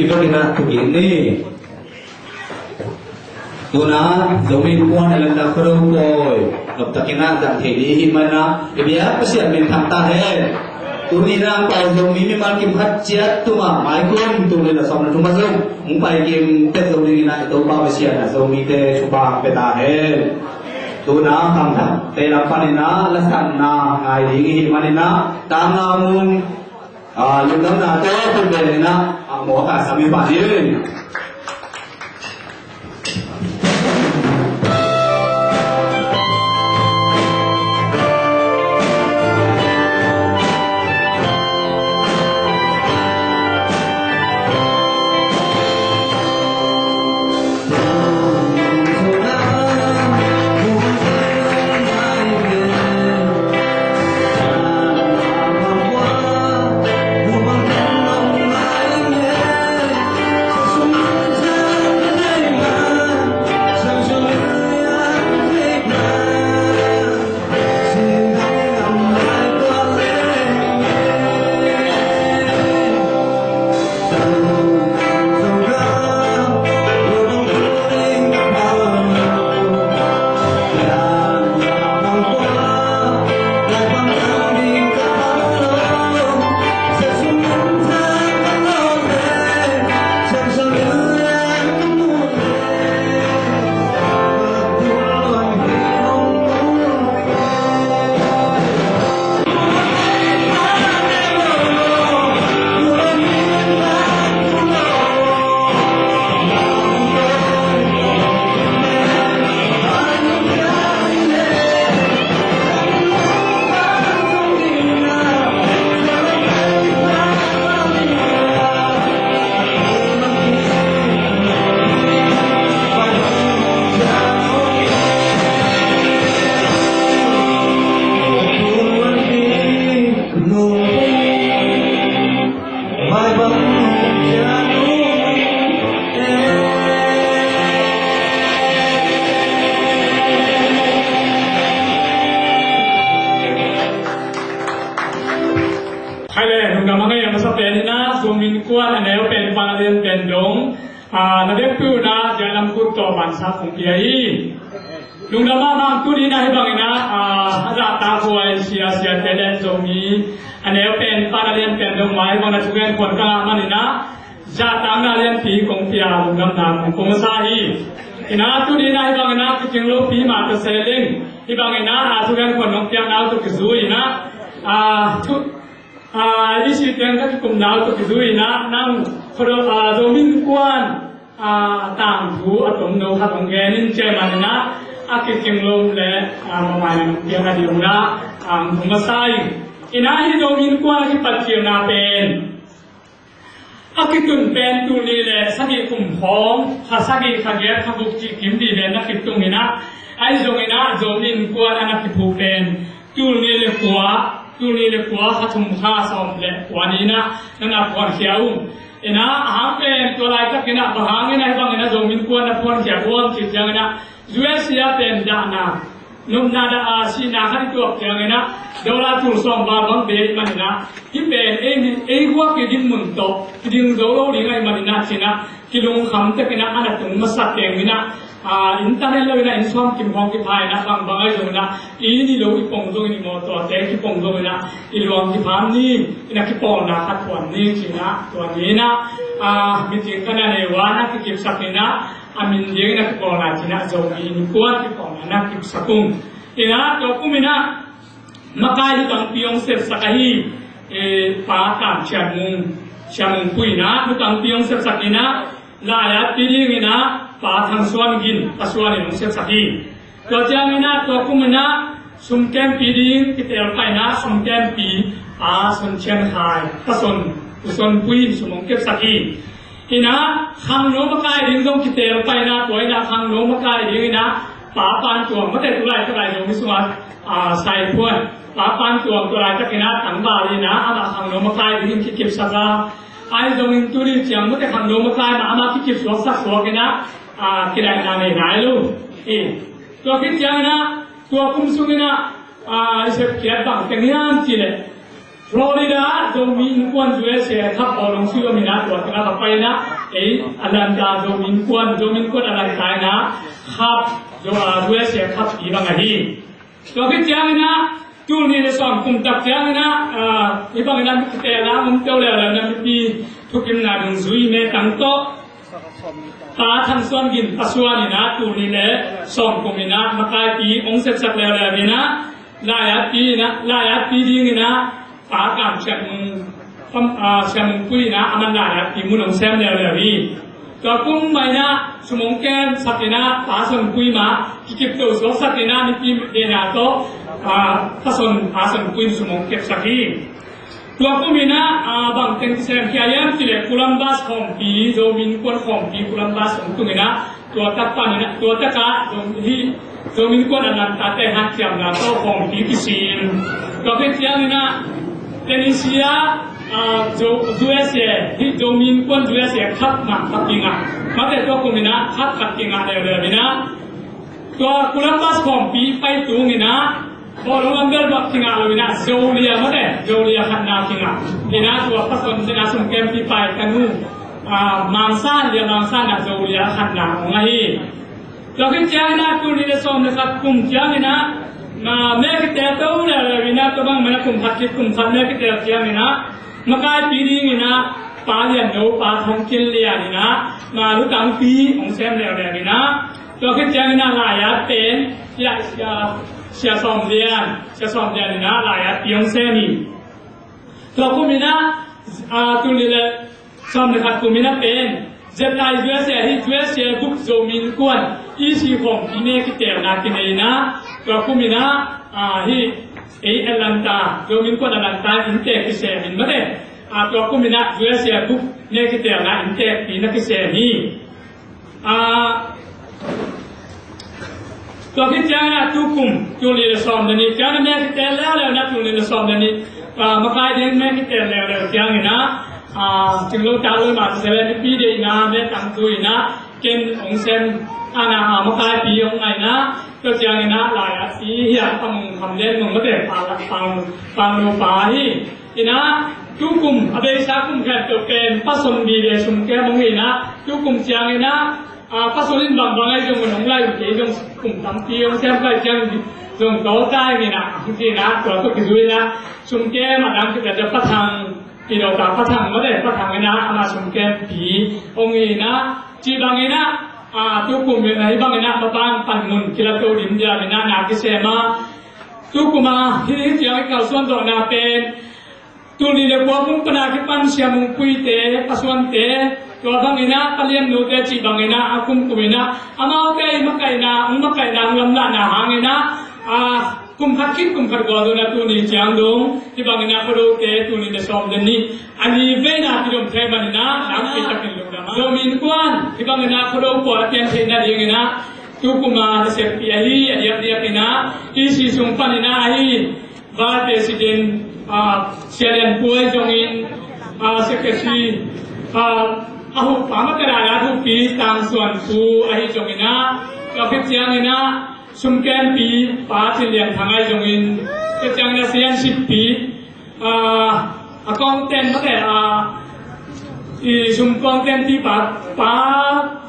lo kita begini tuna zomin kuan dalam dakro boy dokter kena tak hedi mana dia pasti akan thanta hai tuni na pa zomin memang kim hajat tu mah mai kun tu le la som tu mazum mumpai kim te zomin na to ba pasti ada zomin te chuba peta hai tuna kam tha te la panina la san na ngai ri manina tangamun yung daw na to pwede na ang mga kasami pa din. Nung nama tu di dah bangina rata kuai sia telen zomi ane pen paralian pen dong mai bang na tugen kon ka manina jata ngalian pi kong pia nung nam kong sahi ina tu di dah bangina kucing lo pi ma ta seleng hi bangina tugen kon nong pia nau tu kizui na tu isi ten ka kum nau tu kizui na nang khoro zomin kuan tang thu atom no ha tong genin che manina akiking lom le mamay yang ada una ang pumasay inahi domin ko ang ipatyo na pen akitun pen tuli le sagi kumpong hasagi kagya kabukti kimdi le nakitong ina ay zongina zomin ko ang nakipupen tuli le kuwa hatum hasom le wanina nanapuan siyaum ina ahang tolay ka kina bahangin ay bang ina zomin ko na puan siyaum siyang ina Juasia pendana, num nada asina hari tu apa na, dolar tursom babang beri mana, kipen gua kedin muntok, kedin dolar ringai mana cina, kilung ham tak kena anak tu masak yang mina, internet lo mina insom kimpong kipai na bang bangai lo mina, ini lo ipong lo ini motor, teh kipong lo mina, iluang kipam ni, ina kipong na katuan ni cina, tuan ni na, meeting kana ne wana kikip sakina. Amin dia nak kola cina zomi ini kuat kola nak sapung. Ina dokumena makai tang piong sep sakahi pakam siamung puina tang piong sep sakina layat piring ina patang suan gin pasuan ini sep sakahi. Kerja ina dokumena sumkem piring kita paina sumkem pi sun chen hai pasun usun pui sumong kep sakahi. Ina hang no makai ding dong kita lepai na toy na hang no makai ding ina papan tuang mate tulai tulai dong misuat sai puan papan tuang tulai tak kena tang bali na ama hang no makai ding kikip saka ai dong inturi chiang mate hang no makai na ama kikip suasa suakena kira na ne nailu to kit chiang na to kum sungina isep kiat bang kenyan chile ฟลอริดาโดมินกวนยูเอสเอครับเอาลงชื่อมีนะตัวที่เราไปนะอลันดาโดมินกวนอะไรตายนะครับยูเอสเอครับอีบางทีตัวที่เจ้านะจูนี่จะสอนคุมตักเจ้านะอีบางนั้นแต่ละมุมเจ้าแล้วนะที่ทุกคนน่าดึงซุยเมตังโตตาทันส่วนกินปัสสาวะนี่นะจูนี่แหละสอนคุมนะมาใกล้ปีองค์เสร็จสักแล้วนี่นะลายปีดีนี่นะปาการเชียงคุยนะอามันได้ที่มุนองเซมแล้วนี่ก็กุ้งไม่นะสมองแกนสักนะปาสมคุยมาที่เก็บตัวสสักนะนี่ที่เดียนาโตผสมปาสมคุยสมองเก็บสักทีตัวกุ้งมีนะบางเต็งเซมที่อายันที่เล็กกุลัมบาสของปีโดมินกวนของปีกุลัมบาสของกุ้งมีนะตัวตะปานี่นะตัวตะกะโดมินกวนอันนั้นตาแต่หักเสียงนะโตของปีพิซินก็เป็นเสียงนี่นะIndonesia USA ที่โดมินกวน USA คัดมาคัดจริงอ่ะมาแต่ตัวคุณนี่นะคัดจริงอ่ะเลยนี่นะตัวกุลัมบัสของปีไปตัวนี่นะพอเราเดินแบบจริงอ่ะเลยนะโจเลียมาแต่โจเลียขันนาจริงอ่ะนี่นะตัวผสมจะน่าสมเกมที่ไปกันนู่นมังซ่าเรียมังซ่านะโจเลียขันนาของไงเราคิดใจนะตัวนี้จะสอนนะครับกลุ่มใจนะแม่ก็เตะตัวเลยวินาตัวบางมันคุมขัดคุมขัดแม่ก็เตะเสียนี่นะมาใกล้ปีนี้นี่นะปาเลียนโนปาทองกินเลียนี่นะมารู้ตังปีของเซมแล้วนี่นะตัวขึ้นใจนี่นะหลายเป็นเสียสองเดือนนี่นะหลายปีของเซนี่ตัวคุณมีนะตัวนี้เลยสอนนะครับคุณมีนะเป็นเจ็บลายเยอะเสียที่เยอะเสียบุกโจมินกวนอีสีของปีนี้ก็เตะนากินเลยนะตัวคุณมีนะที่แอตแลนตาโดมินกวนแอตแลนตาอินเตอร์กิเซมินมาเด้ตัวคุณมีนะยูเอสเอบุกเนี่ยก็เตะนะอินเตอร์ปีนักกิเซนี่ตัวที่เจ้านะทุกกลุ่มตัวนี้จะสอนเดี๋ยวนี้เจ้าเนี่ยก็เตะแล้วนะตัวนี้จะสอนเดี๋ยวนี้มาใครเดินแม่ก็เตะแล้วเจ้าเนี่ยนะจึงเราตามเลยมาเซเว่นปีเดียนะแม่ตั้งตัวนะเก่งองเซนมาใครปีองไงนะก็เจ้าเนี่ยนะหลายปีอยากทำเล่นมึงก็เตะฟังโลปาฮีนะทุกกลุ่มอเบชากุมแค่ตัวเป็นผสมดีเลยสมแก่มองเห็นนะทุกกลุ่มเจ้าเนี่ยนะผสมลินบางไอ้จงมันของไล่เกี่ยจงกลุ่มทำปีองเซนไล่จงโตได้เนี่ยนะจริงๆนะตัวก็คือด้วยนะสมแก่มาดังที่จะประทังปีเราตาประทังมาได้ประทังนะมาสมแก่ผีองค์นะจีบางนะทุกกลุ่มในบางนะมาบ้านปั่นมุนกิลโตดิมยาในนาคิเซมาทุกกลุ่มที่เจ้าเขาส่วนตัวนาเป็นตัวนี้เรียกว่ามุงปนาคิปันเสียมุงคุยเตะปัสวันเตะตัวบางนะปเลียนโนเตจีบางนะอาคุมกุมินะอามาโอเคมักไก่นาลำนานาหางนะคุมขัดคิดคุมขัดกอดนะตัวนี้จางดงที่บางนะพระโลเตตัวนี้จะสอบเดนนี้อันนี้เวน่าที่เราเทมันนะน้ำกิจกินลงนะโดมินกวนที่บางนะพระโลกอดเตียนเทน่าดีนะทุกมาเสพปีอาฮีอาเดียกินะที่สิสุงปันนะอาฮีบาร์เตสิเดนเชียร์ป่วยจงอินเสกชีอาหุปามาตราดาทุปีตามส่วนกูอาฮีจงอินะก็พิจารณาสุมแกนปีป้าที่เลี้ยงทางไอจงอินก็จังนะเสียน10 ปีกองเต้นมาแต่สุมกองเต้นที่ป้า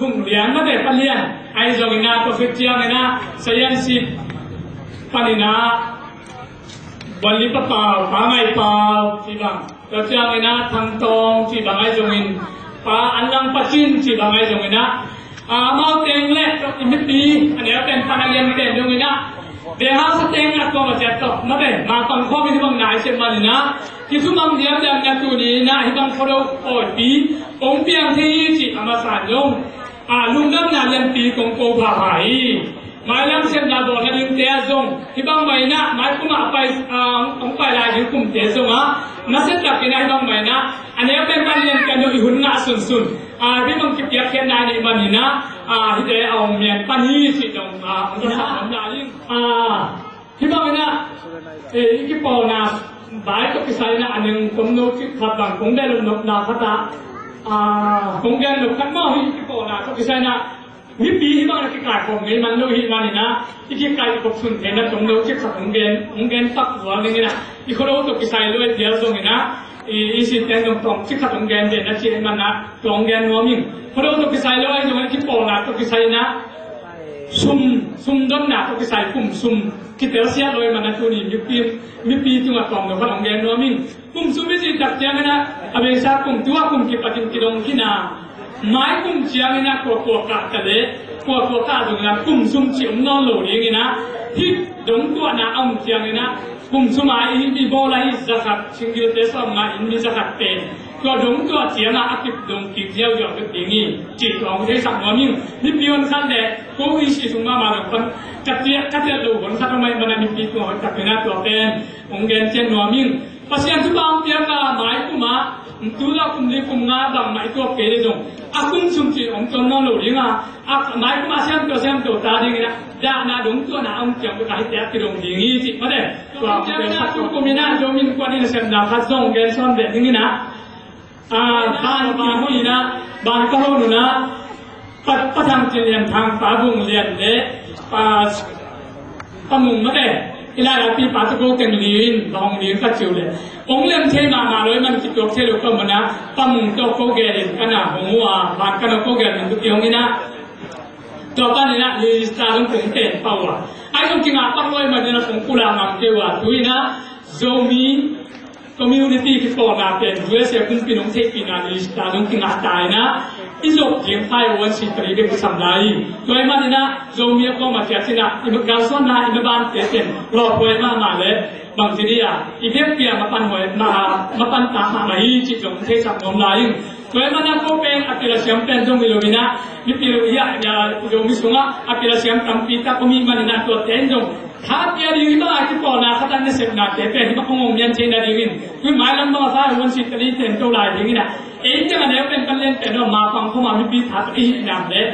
บุ้งเลี้ยงมาแต่ปะเลี้ยงไอจงอินะก็พิจารณาเสียน10 ปานินาวันนี้ป้าไงป้าที่บ้านก็จังนะทางตรงที่บางไอจงอินป้าอันลังปัจจินที่บางไอจงอินะมาเต็งเล็กก็ไม่ปีอันนี้เป็นพนักงานเต็งตรงนี้นะเดี๋ยวเขาเต็งอัดตัวมาเจ็บตัวมาเป็นมาฟังข้อมูลที่บางนายเชื่อมันนะที่ทุกบางเดียวจะมีตัวนี้นะที่บางคนเราโอ้ยปีองค์เปียงที่จีอามาสานลงลุงน้ำนาเรียนปีของโกภาหายหมายเลขเส้นดาวบอกให้ดึงเตะจงที่บางใบนะหมายคุ้มไปองไปลายถึงกลุ่มเตะจงนักเส้นจับกินให้บางใบนะอันนี้เป็นการเรียนกันโดยหุ่นงาสุนที่บางกิจเขียนได้ในมันนี่นะที่จะเอาเมียนปันนี้สิตรงมันจะทำได้ยิ่งที่บางนะที่ปอนะบ่ายก็พิสัยนะอันหนึ่งผมโน้ตขัดบางคงได้ลงนาพัตตาคงได้ลงขัดหม้อที่ปอนะก็พิสัยนะ มีปีที่บ้านที่กายของเงินมันโลหิตมันนี่นะที่กายกับสุนทรนะตรงโลกที่ขัดองเกนตักหัวนึงนะที่เขาเราตกกิไซเลยเดียวตรงนี้นะอีสิเตนตรงที่ขัดองเกนเด่นนะเชื่อมันนะตรงเกนหัวมิงเขาเราตกกิไซเลยตรงนี้ที่ปอนะตกกิไซนะซุ่มด้นนะตกกิไซปุ่มซุ่มคิดเตลเซียเลยมันนะตัวนี้มีปีตัวตรงกับขัดองเกนหัวมิงปุ่มซุ่มไม่ใช่จับเจ้านะอเมริกาปุ่มตัวปุ่มกิปฏิกิริยาที่นาไม้ปุ่มเชียงนะกัวกะทะเลกัวกะตรงนั้นปุ่มซุ่มจิ๋มนอนหลูนี่นะที่ดงตัวนะเอาเชียงนะปุ่มซุ่มไอ้มีโบราณจะขัดชิงยูเตสมาอินมีจะขัดเป็นตัวดงตัวเชียงนะอากิบดงกิเจียวอย่างเป็นอย่างนี้จิตของที่สังวมิงนี่ปีวันขั้นเด็กกูอิชิสุมามาคนกัดเจียดูคนขั้นทำไมมันมีปีตัวจับเป็นตัวเป็นองเกนเจนวมิงภาษาทุบางเปียกไม้กุมาตัวเราคุมดีคุมงาดังไม้ตัวเกลียดงอากุมชุมจีองจนนอนหลุดยังอ่ะไม้กุมาเสียมตัวตาดีนะดานาดงตัวน่ะองเจียงไปขายแต่กิโลดีงี้จิมาเด้ตัวเป็นขัดตัวกุมินาโดมินกว่านี่เสียมดาขัดส่งเกนซ้อนเด็ดอย่างนี้นะบ้านที่ห้อยนะบ้านก็รู้หนูนะประทังเรียนทางป่าบุงเรียนเละป่ามุงมาเด้อีหลายปีป่าตะโกกันลีนลองลีนก็จิ๋วเลยองเล่มเทมาเลยมันจิตตกเชื่อก็มันนะป่ามุงตัวโกเกลินกันนะหัวบ้านกันโกเกลินทุกอย่างนี่นะตัวบ้านนี่นะลีสตาร์ต้องคงเต็มเป้าอ่ะไอ้ตรงจริงอ่ะตั้งไว้มาเนี่ยนะคงกุลามังเกว่าด้วยนะโซมีcommunity ที่ก่อการเป็นเพื่อเสียคุณพี่น้องเทปีนาลีสตาร์ต้องกินอาตายนะอีโลกเยี่ยมไพ่วันสิตรีเป็นสำลัยตัวไอ้มันนะโจมีก็มาเสียสินะอีกการส่วนนะอีกบ้านเต็มรอคอยมาเลยบางทีนี่อ่ะอีเพียงเพียงมาปันหวยมาปันตามาไหลจิตจงเทสังนมไหลตัวไอ้มันนะก็เป็นอภิรเสียมเป็นจงมีโลมินะมีปีรุยะยาโยมิสุงะอภิรเสียมตั้มปีตาก็มีมันนะตัวเต็นจงถ้าเปียดีบ้างที่ก่อนนะเขาตั้งแต่เสร็จนะแต่เป็นที่มาคงยันเชนได้ดีคือหมายลำบากฟ้าวันสิตรีเต็มตัวไหลอย่างนี้นะเองจะมาเดี๋ยวเป็นกันเล่นเป็นว่ามาฟังเข้ามามีปีถัดอีกนำเลย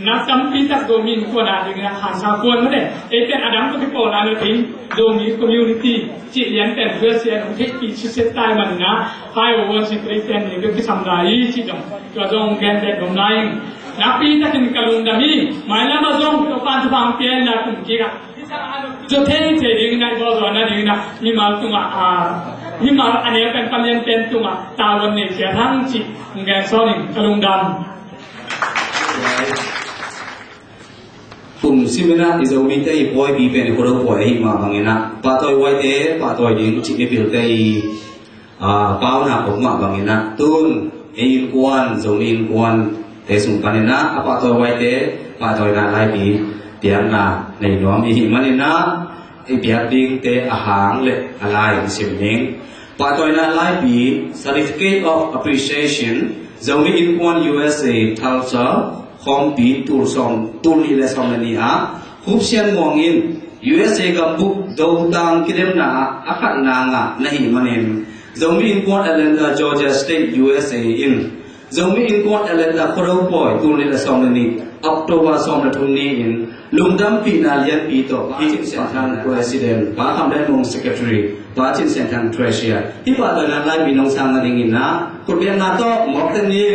นักจำปีตักโดมินก็ได้อย่างนี้หาสาวคนไม่ได้เองเป็นอดัมก็ที่ก่อนนะเลยทิ้งโดมินคอมมูนิตี้จีเลี้ยงเป็นเพื่อเสียของเทคนิคชิดใต้มันนะไฟวันสิตรีเต็มนี่ก็ที่ทำได้ที่จงก็จงแกนแต่ตรงนั้นนักปีตักกินกะลุงดามีหมายแล้วมาจงตัวปานทุบางเปียนนะคุณกี่กันจะเท่เท่ดีนะก็ส่วนนั้นดีนะมีมาตัวนี่มาอันนี้เป็นปัญญาเป็นตัวตาวันนี้เสียทั้งจิตแกนซ้อนกะลุงดำปุ่มซิมนะที่จะมีแต่ปล่อยบีเป็นคนละปล่อยให้มาบางอย่างนะปะตัวไว้เตะปะตัวยิงจิตไม่เปลี่ยนแต่ป้าวนะผมมาบางอย่างนะตุนเอ็นกวนจะมีกวนแต่สมกันนะปะตัวไว้เตะปะตัวนั้นไล่บีเตียงนะในน้องมีหิมันนะไอเบียดดิ้งเตะอาหารเละอะไรสิบนิ้งปะตัวนั้นไล่บี certificate of appreciation จะมีอินกวน USA ทัลซาคอมปีตูนี่และสองนี้อ่ะฮุบเชียนมองอิน USA กับบุกดาวตังคิดเดิมนะอาคารนางอ่ะในหิมันเองจะมีอินกวน Atlanta Georgia State USA อินจะมีอินกวน Atlanta โคโรปอยตูนี่และสองนี้October 2020 in Lungdam Pinalian Pito Bachin Central President Bakam Denong Secretary Bachin Central Treasurer Ipa Danan Lai Binong Sang Ningin na Kurbian Nato Moktani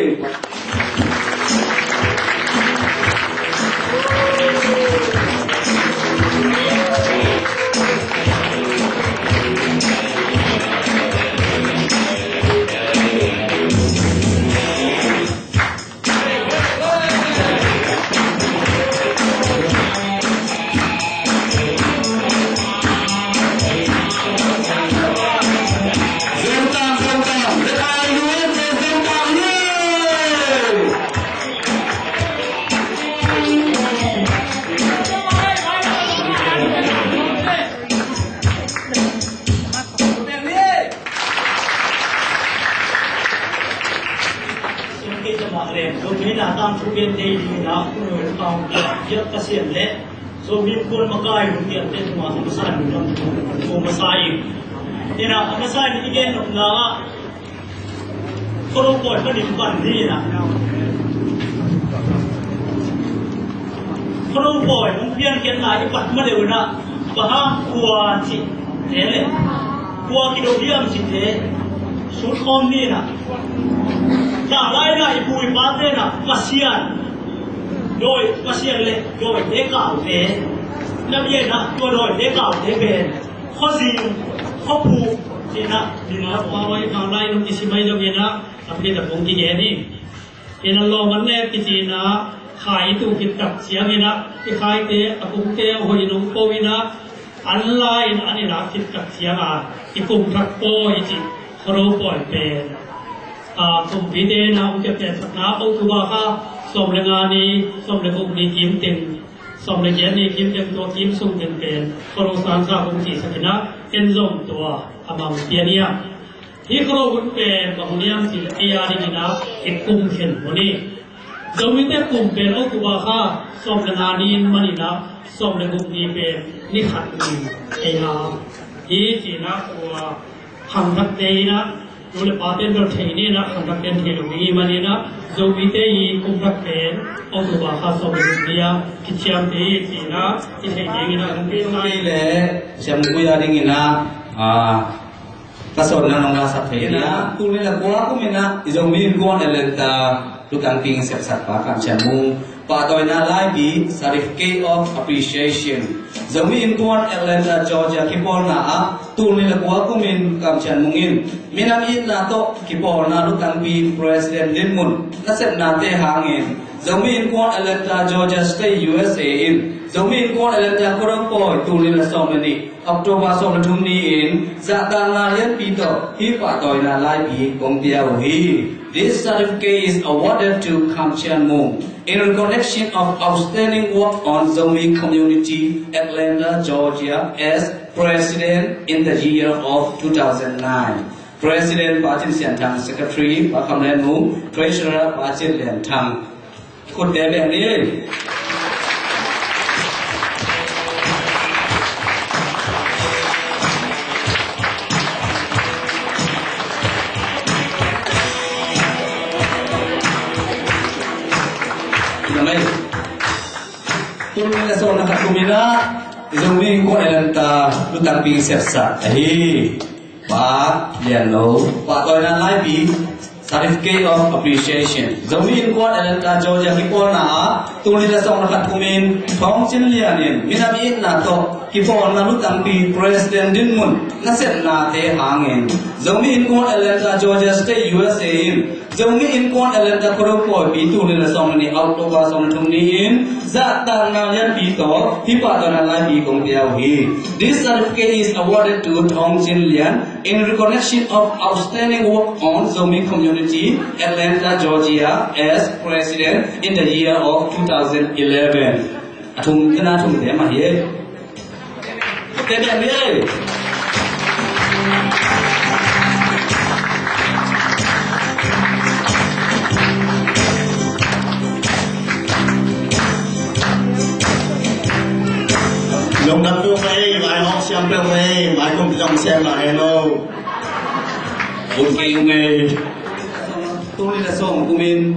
Biên đi thì nó cũng người phòng rất là xiển lệ rồi mình quân mà coi một kiện tên mà không sai một lần không mà sai thì là không sai thì cái nó là không có cái điểm bản gì là không có một viên kiện lại cái bản mà đều là và ha qua chỉ thế này qua cái đầu điểm chỉ thế số không đi là จากไล่ไล่ปุยบ้านเนี่ยนะมาเสียน โดยมาเสียเลยโดยเด็กเก่าเป็นนักเรียนนะตัวโดยเด็กเก่าเด็กเป็นข้อสี่ข้อผูกนี่นะนี่นะว่าไว้ทางไล่นุ่มที่สิไม่จะเป็นนะทำเป็นแต่ผมกี่แย่นี่เอ็นลอมันแรกที่จีนะขายตู้กินตับเสียงนี่นะที่ขายเตะอกุเตะหอยนุ่มโปวินะอันไล่นะอันนี้นะกินตับเสียงอ่ะที่กลุ่มทักโปอีจิครูปล่อยเป็นผมพิเดนะผมจะเป็นสักนาอุตุบาค่ะสมรงานีสมรกุนีกิมเต็มสมรเกียรติกิมเต็มตัวกิมสุ่มเป็นครูสานสาผมจีสักนะเป็นลมตัวอามังเตียนี่ที่ครูบุญเป็นบางอย่างสิเอียดีนะเอกกุมเห็นวันนี้จะมีแต่กุมเป็นอุตุบาค่ะสมรงานีมันนี่นะสมรกุนีเป็นนิขัดมีเอียที่จีนะตัวหังทักเตนะดูแลปาเต้นเราเทนี่นะขันทักเต้นเทลวีมันนี่นะจะมีแต่ยีกุมทักเต้นเอาตัวบ้าข้าสมบูรณ์เนี่ยคิดเชื่อมดีจีนะที่เทยิ่งนะทั้งเป็นไง le siam ku ya ding ina kasod na nong nasa phe na tu ni la kwa ku mena izong min ko na le ta lukan ping sep sat pa kam siam mung pa toy na lai bi certificate of appreciation zomi in kon Atlanta Georgia ki pol na a tu ni la kwa ku min kam siam mung in minam in na to ki pol na lukan pi president din mun na sep na te hangin zomi in kon Atlanta Georgia State USA in zomi in kon Atlanta korang poi tu ni la som ni October som la thum ni in za ta na lian pi to hi pa toy na lai bi kong tia hi. This certificate is awarded to Kam Chan Mung in recognition of outstanding work on Zomi community, Atlanta, Georgia, as President in the year of 2009. President Pachin Sian Thang, Secretary Pakam Len Mung, Treasurer Pachin Len Thang. Khut de beng ni. Kung may naso na kakumina, izumi ko Atlanta lutang ping sepsa. Ahi, pa, liano, pa toy na live certificate of appreciation. Zomi ko Atlanta Georgia kipo na tuli na so na kakumin, thong chin lianin, minami na to kipo na lutang ping president din mun, naset na te hangin. Zomi ko Atlanta Georgia State USA. Zomi in kon Atlanta koro po pi tu ni la song ni October song thum ni in za ta na yan pi to hi pa to na lai pi kong tiao hi. This certificate is awarded to Thong Chin Lian in recognition of outstanding work on Zomi community Atlanta Georgia as president in the year of 2011. Athum kana thum de ma ye. Te de me. Dùng đất phương ấy, lại học xem phương ấy, lại cùng dòng xem là hello. Okay, tu ni la song kumin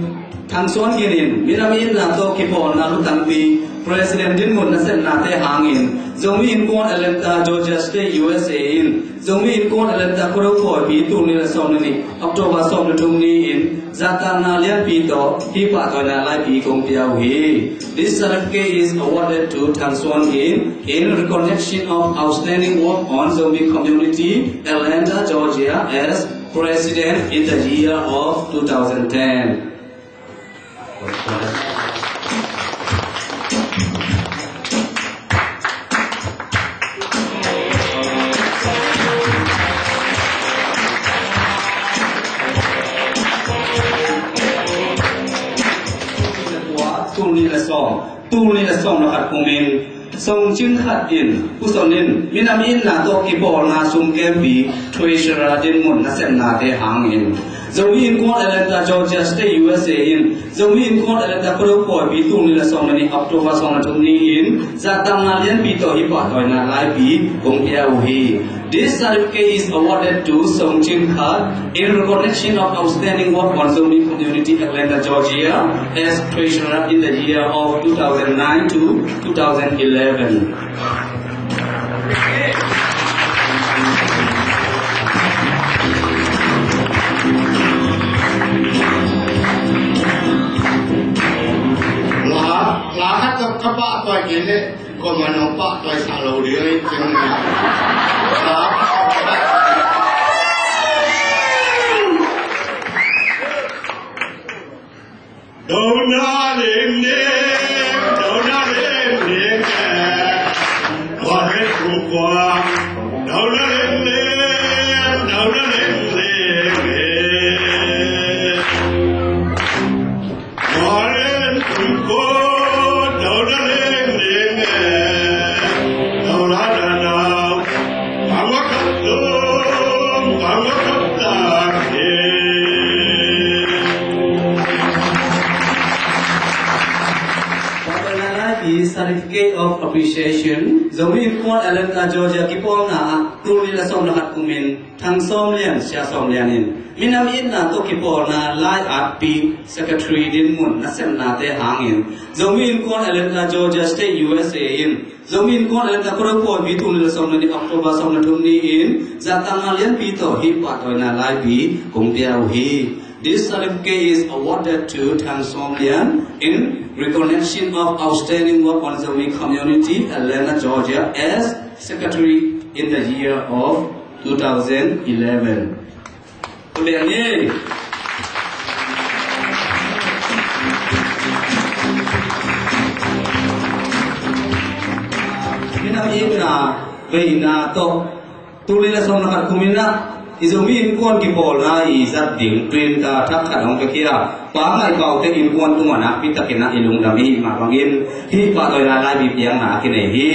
thang son kinin minami la to kipo na lutang pi president din mun na sen na te hangin zomi in kon Atlanta Georgia State USA in zomi in kon Atlanta koro ko pi tu ni la song ni October song na thum ni in zata na lian pi to hi pa to na lai pi kong piao hi. This certificate is awarded to Thang Son in recognition of outstanding work on Zomi community Atlanta Georgia as president in the year of 2010. Tu ni la song na khat kumin song chin khat in pusonin minamin na to ki bol na sum kem bi treasurer din mun na sem na te hang in zomi in kon Atlanta Georgia State USA in zomi in kon Atlanta pro po bi tu ni la song ni October song na thum ni in za tam na lian bi to hi pa toy na lai bi kong pia hi. This certificate is awarded to Song Chin Khat in recognition of outstanding work on Zomi community Atlanta Georgia as treasurer in the year of 2009 to 2011. Là ถ้าป้าต่อยกินเนี่ยก็มาน้องป้าต่อยสาโลเดียวนี่จังเลยครับ Đâu na lên đêm, đâu na lên đêm qua hết cuộc qua, đâu na lên đêm, đâu na lên đêm qua lên cuộc qua, đâu na lên đêm đâu na là nào, bằng mắt khắp đông, bằng mắt khắp làng Certificate of Appreciation Zomi Kuan Atlanta Georgia Kipol na Tuli la som lahat kumin Thang som lian siya som lianin Minam in na to Kipol na Lai Art P Secretary Din Mun na sem na te hangin Zomi Kuan Atlanta Georgia State USA in Zomi Kuan Atlanta Korokon Bi Tuli la som na di October som na tumni in Zatang alian pito hi patoy na Lai P Kung tiaw hi This certificate is awarded to Thang Som Lian in recognition of outstanding work on the Zomi community, Atlanta, Georgia, as Secretary in the year of 2011. Today, Vina to Tulila Somnakat Kumina. Izomi in kuan ki bol na I zat ding twin ta thak khat ong kia pa ngai kau te in kuan tu mana pi takena ilung dami ma bangin hi pa toy na lai bi piang na ki nei hi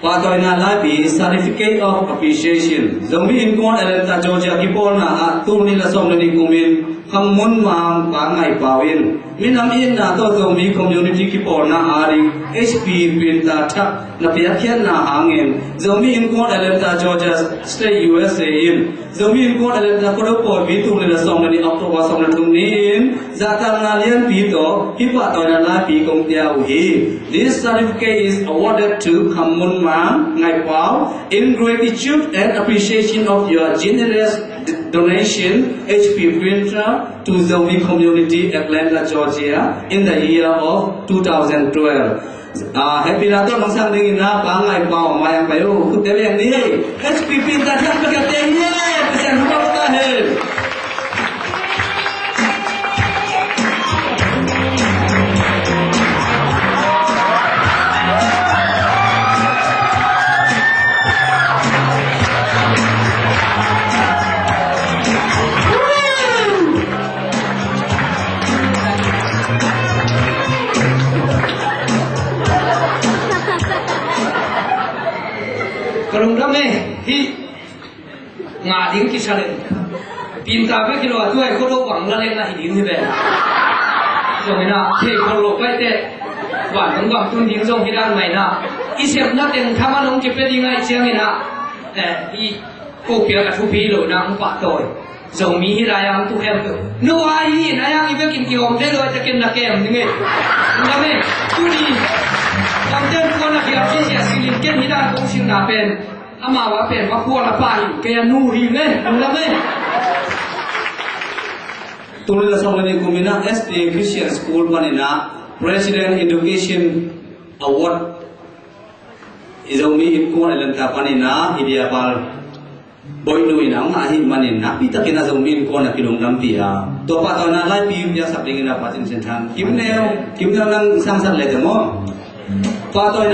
pa toy na lai bi certificate of appreciation zomi in kuan Atlanta Georgia ki bol na tu ni la som ni kumin kham mun ma pa ngai pawin minam in na to zomi community ki bol na ari HP pin ta thak na pia khian na angin zomi in kuan Atlanta Georgia State USA in Zomi in kuan Atlanta Korokon Bi tu ni la som ni October som na thum ni in zatang na lian pi to hi pa toy na la pi kong tiao hi this certificate is awarded to Khamun Ma Ngai Pao in gratitude and appreciation of your generous donation HP printer to Zomi community Atlanta Georgia in the year of 2012 Happy na to nang sang dingin na pa ngai pao mayang payo kutele ni HP printer thak ka te ye pesan huma ka he Kalung dame hi nga ding ki sale pinta be kilo tu ai ko do wang la le na hi ding hi be so na he ko lo pai te wa dong wang tun ding jong hi dan mai na I sep na ten thama long ki pe ding ai chiang hi na hi ko pia ka thu pi lo na ang pa toy zong mi hi ra yang tu hem tu no ai hi na yang I be kin ki om te lo ta kin na kem ding e dame tu ni Tam ten ko na kia ki sia silin ken hi dan kong sin na pen ama wa pen wa ko na pa hi ke nu hi ne la me Tulila som ni kumina STA Christian School manina President Education Award Izomi in kuan Atlanta panina India pal boy nu ina nga hi manina pita kina zomi in kuan na kilong lampia to pa to na lai pi ya sapling na patin sentan kimneo lang sang san le mo Patoy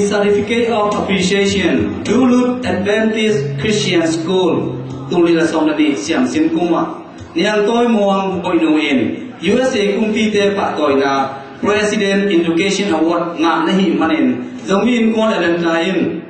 Certificate of Appreciation Duluth Adventist Christian School Tulila som na di siam sin kuma Niang toy muang boy nuin USA kumpi te patoy na President Education Award nga nahi manin Zomin kuan Atlanta in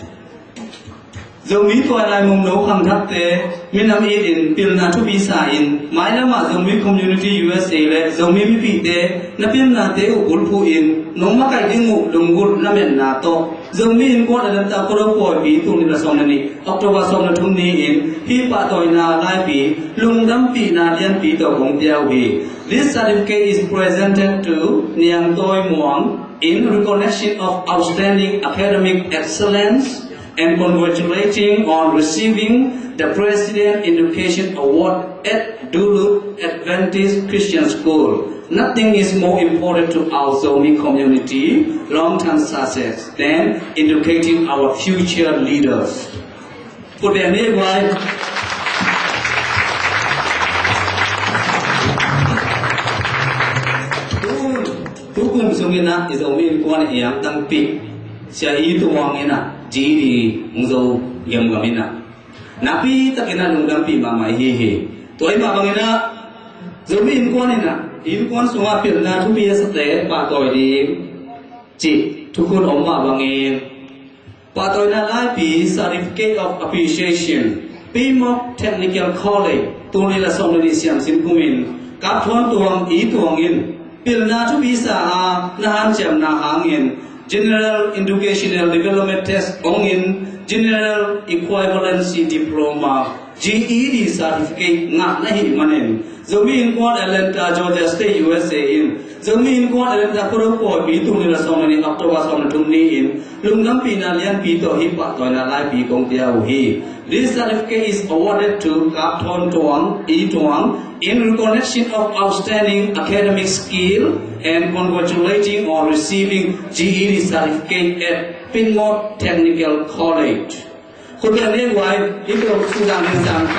Zomi toy lai mong no khang thak te minam in pil na thu bisa in mai lama Zomi Community USA le Zomi mi pi te na pil na te ukul pu in nong ma kai dingu dungul na men na to Zomi in kuan Atlanta Korokon Bi tu ni la som na ni October som na thum ni in hi pa toy na lai pi lungdam pi na lian pi to kong tiao hi this certificate is presented to Niang Toy Muang in recognition of outstanding academic excellence and congratulating on receiving the President Education Award at Duluth Adventist Christian School. Nothing is more important to our Zomi community long-term success than educating our future leaders. Put their name right. Tukum sungina is a win one yam tang pi. Sia itu wangina jiri ngzo yam gamina. Napi takina nungdam pi mama hihi. Toy mabangina zomi in kwanina. In kwan sunga pil na tu biya sate pa toy di ji tukun omma bangin. Pa toy na lai pi certificate of appreciation. PMOC Technical College. Tuni la somni siam sim kumin. Kap thon tuang I tuangin. Pilna to visa nahan jam na hangin General Educational Development Test ongin General Equivalency Diploma GED certificate nga nahi manen zomi in kwat Atlanta Georgia State USA in zomi in kwat Atlanta koro ko bi tu ni la song ni October song tum ni in lungnam pi na lian pi to hi pa to na lai pi kong tia u hi. This certificate is awarded to Kap Thon Tuang I Tuang in recognition of outstanding academic skill and congratulating on receiving GED certificate at PMOC Technical College.คุณเรียกไว้ที่เราสุดานิสังไป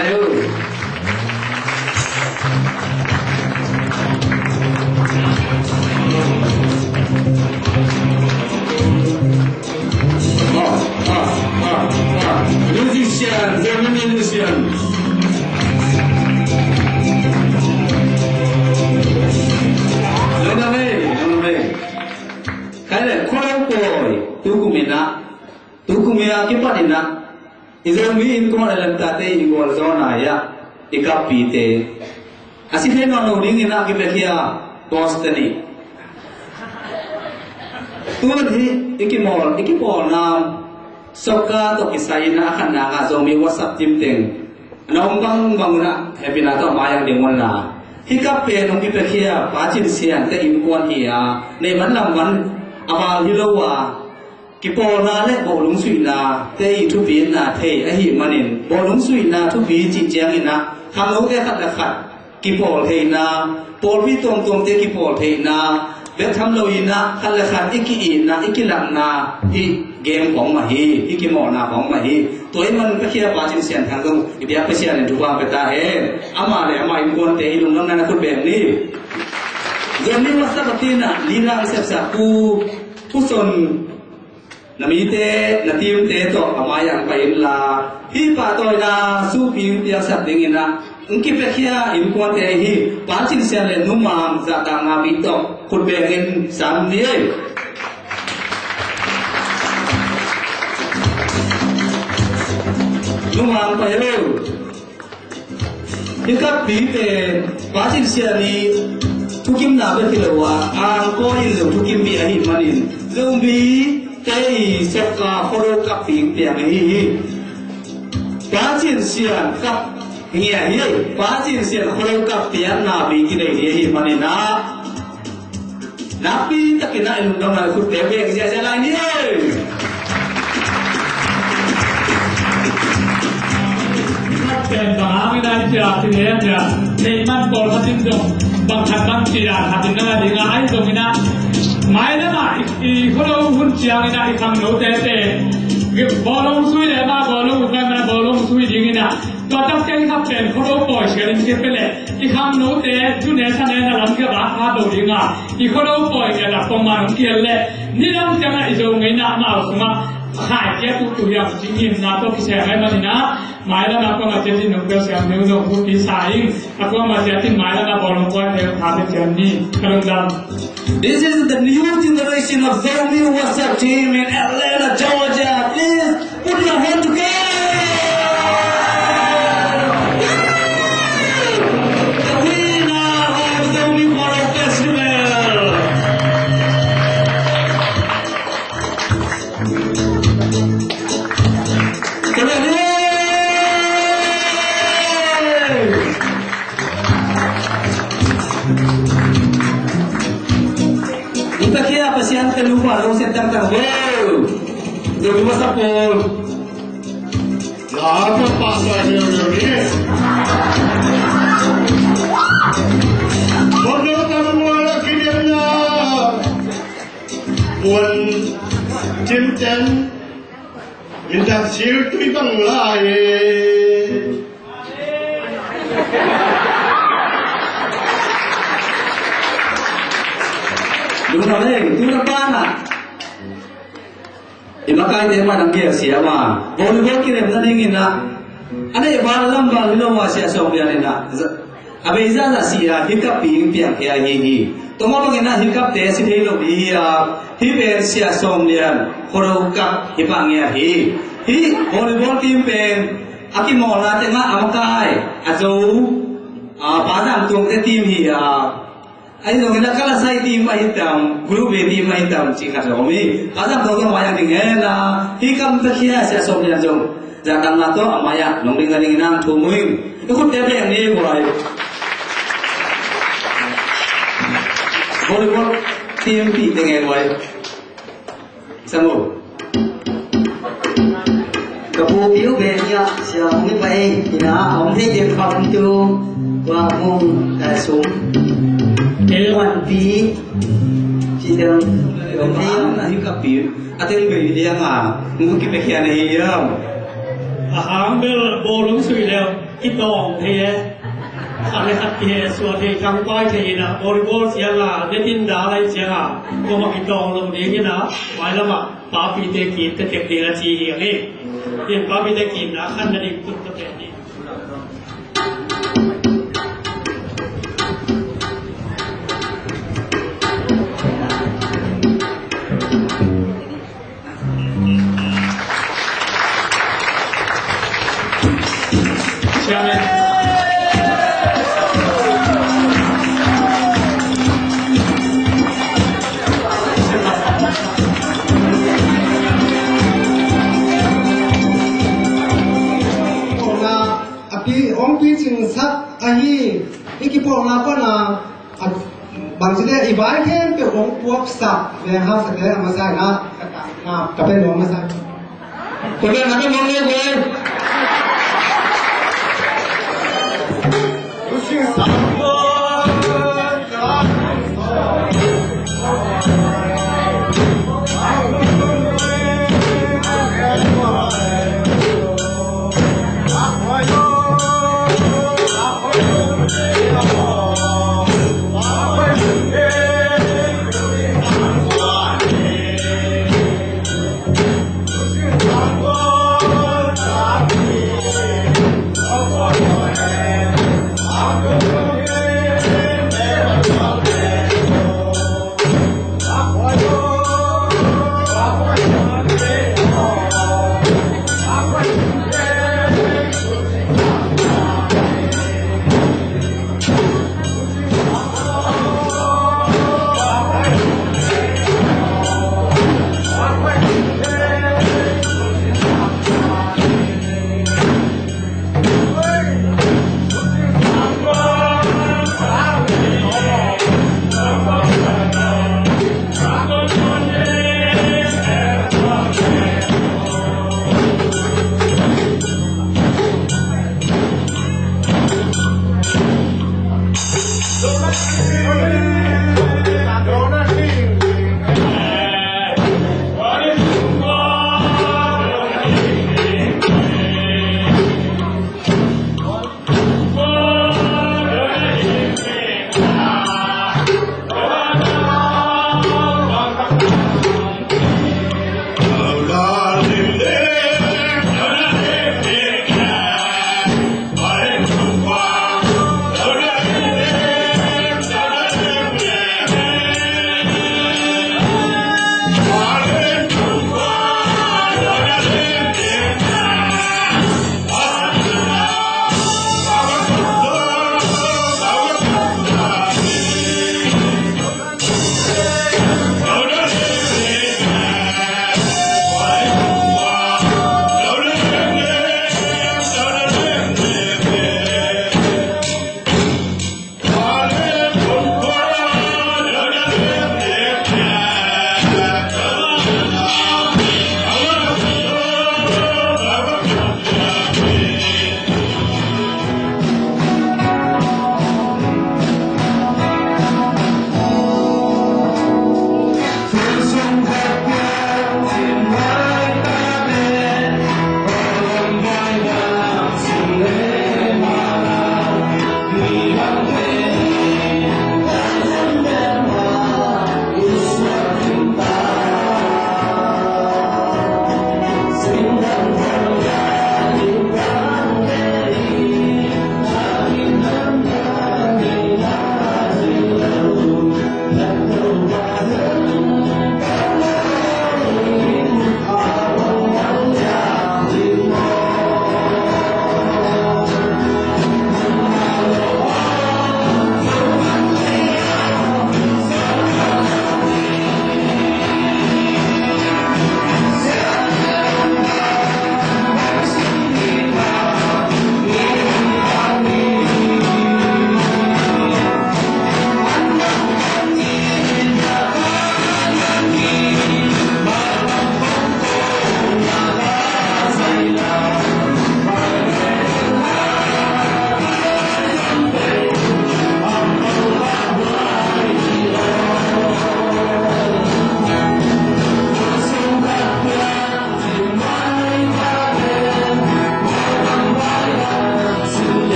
musician, German musician. Kaya kalau boy, tukumina kipadina. Izomi in ko alam tate in ko zona ya ikapite. Asifin no ring ina kipekia Bostoni. Tuhi ikimol na soka to kisay na akan na nga zomi WhatsApp team ting. Anong bang na happy na to mayang dingon na. Hikape nung kipekia pachin siyan te in ko hiya. Nei man lang man ama hilawa. Kipo na le bo lung sui na te tu bi na the a hi manin bo lung sui na tu bi chi chiang ina tham lo te khat la khat kipo the na pol bi tong tong te kipo the na be tham lo ina khat la khat iki na ikilang na hi game ของ ma hi ki mo na ของ ma hi toi man ka khia pa chin sian thang kong ibya pa sian tu ba ta he ama le ama in kon te hi lung nam na ku be ni jeni wasa patina lina sep sa ku son Namite natim te to amayang pain la hi pa toy na su pin tia sat ding ina unki pe khia in kon te hi pa chin sian le numam za ta nga bi to khut be ngin sam ni numam pa yo hika pi te pa chin sian ni thukim na be khilawa ang ko in lo thukim bi a hi manin zombi Tây sẽ có khổ cấp tiếng tiếng ấy quá trình sian cấp nghe ấy quá trình sian khổ cấp tiếng nào bị cái này thì mà nên na pi tất cái này lúc đó là khúc tế về cái gì lại điเป็นบางไม่ได้จะที่เนี่ยจะในมันบอลพัดจิ้งจกบางทัดบางจีราทัดจิ้งจกดีง่ายตรงนี้นะไม่ได้มาอีคนเราหุ่นเชียงนี่นะอีคำโน้ตแต่บอลลงซุยเลยมาบอลลงไปมันบอลลงซุยดีนี่นะตัวตั้งใจทับเป็นคนเราปล่อยเชียร์เชียร์ไปเลยอีคำโน้ตแต่จุดไหนท่านเนี่ยเราเกี่ยวกับพาตัวดีง่ายอีคนเราปล่อยกันละประมาณเกี่ยวเลยนี่เราจะมาอีโจงไงนะมาเอาสมาขายแค่ตัวอย่างจริงๆนะตัวพิเศษอะไรมานี่นะหมายแล้วนะก็มาเจอที่หนุ่มเกษตรเนื้อหนุ่มผู้พิสายก็มาเจอที่หมายแล้วนะบอลลงไปเนี่ยพาไปเจอนี่กำลังดัง This is the new generation of Zomi WhatsApp team in Atlanta, Georgia. Please put your hand together. The winner of Zomi Moral Festival. Kita kira pasien keluar dari sentar terbaru. Dari masa pol. Apa pasal ni? วนจิมเจนมินดักชิลตุยบังลาย đúng rồi đấy tu nó ban à thì mà cái thế mà đằng kia xía mà vô kia này gia đình à anh ấy vào làm vào lúc mà xía xong rồi này nè à bây giờ là xía hít cặp pin piang kia hi tôi mà bằng cái hít cặp thế xin thấy lúc đi hít về xía xong liền hồi đầu cặp hít bằng nghe hi volleyball team về aki mò là thế mà áo cái dấu phá giảm tuồng cái team hi ai rồi người ta là sai team ai tam group về team ai tam chỉ khác rồi mi azam đâu có yang tinggal là khi cầm tất kia sẽ xong liền rồi giờ tăng là to maya nông đình là đình nam thu mình cái khúc tiếp theo này rồi volleyball team bị thế này rồi sao rồi cái bộ biểu về nhá sẽ không vậy thì nó không thấy điện phòng cho và mong xuống hoàn phí chỉ được không thấy là hít cặp pin à thế về đi ăn à muốn cái kia này không อาหารเบลโบลุงสุยแล้วคิดตองเทียอะไรขัดเทียส่วนที่กำป้ายเทียนะบริโภคเสียละเนตินดาอะไรเสียละก็มาคิดตองลงนี้นะไว้แล้วมาปาปีเตกินแต่เก็บเดือนจีอย่างนี้เรียนปาปีเตกินนะขั้นนั้นอีกตุกตะเตนี่ Chairman. Ông tuy chừng sắc ahi iki po na pa na bang sile ibai khen pe ong puak sa ve ha sa ke ma sa na ka pe no ma sa Cô đơn là cái mong lên rồi. I'm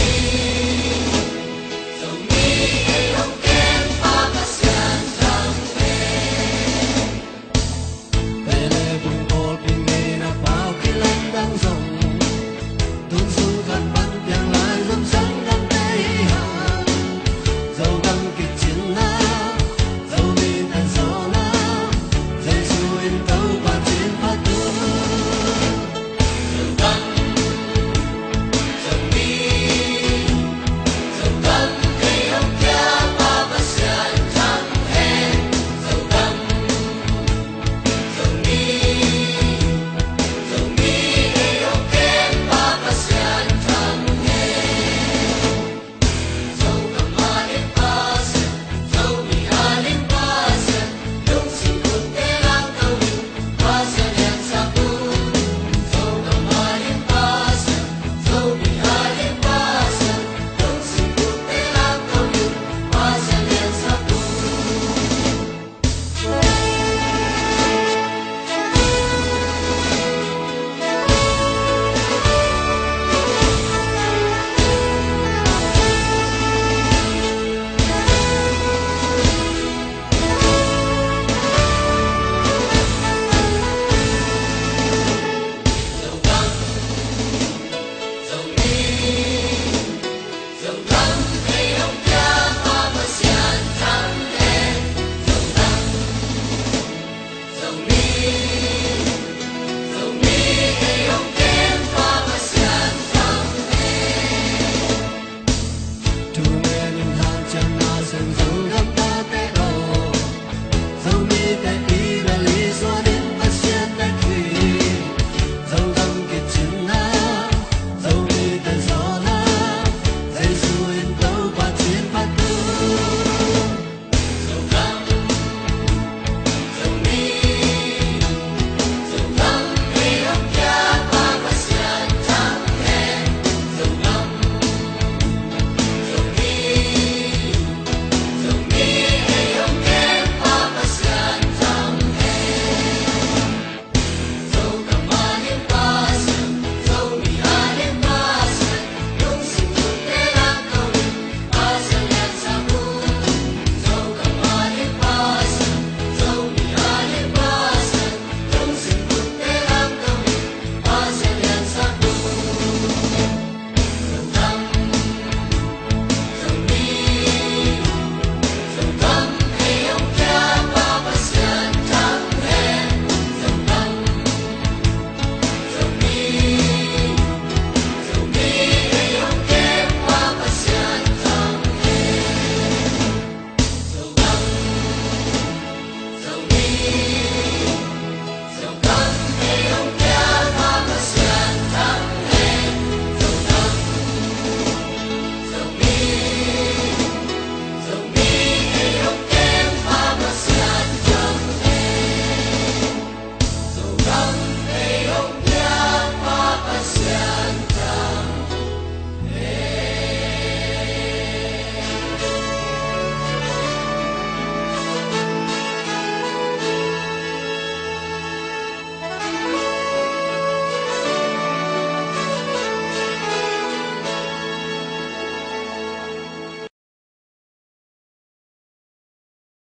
Hãy subscribe cho kênh Ghiền Mì Gõ để không bỏ lỡ